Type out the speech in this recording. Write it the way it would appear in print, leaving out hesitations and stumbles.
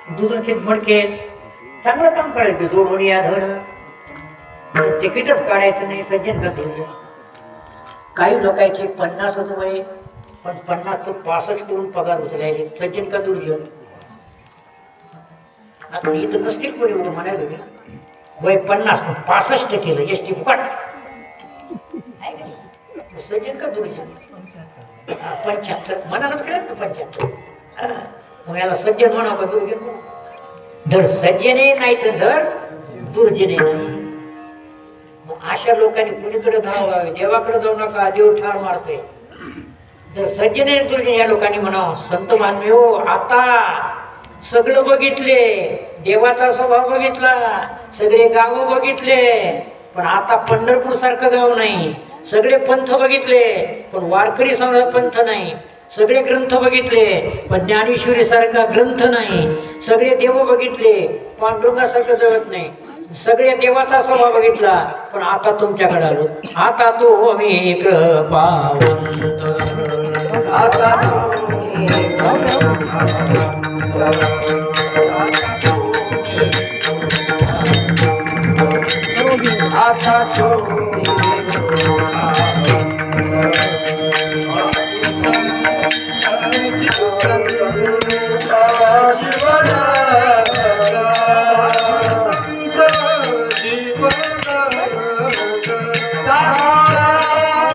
दुधाचे मडके चांगलं काम करायचं, दोन या धड तिकीटच काढायचं नाही. सज्जन का दुर्जन. काही लोकांचे 50च वय पण 50 65 करून पगार उचलायचे. सज्जन का दुर्जन. आता इथं नसतील कोणी म्हणायला वय 50 65 केलं एसटी फुकट. सज्जन का दुर्जन. 75 मनानच केलं तर 75. मग याला सज्जन म्हणावं का दुर्जन. धड सज्जने नाही तर धड दुर्जने नाही. मग अशा लोकांनी कुणीकडे धावावे, देवाकडे जाऊ नका, देव ठार मारते. तर सज्जने दुर्जने या लोकांनी म्हणावं. संत महात्मे हो, आता सगळं बघितले, देवाचा स्वभाव बघितला, सगळे गाव बघितले, पण आता पंढरपूर सारखं गाव नाही. सगळे पंथ बघितले पण वारकरी समाज पंथ नाही. सगळे ग्रंथ बघितले पण ज्ञानेश्वरी सारखा ग्रंथ नाही. सगळे देव बघितले पांडुरंगासारखं जळत नाही. सगळे देवाचा स्वभाव बघितला पण आता तुमच्याकडे आलो. आता तो मी कृपावंत, आता आता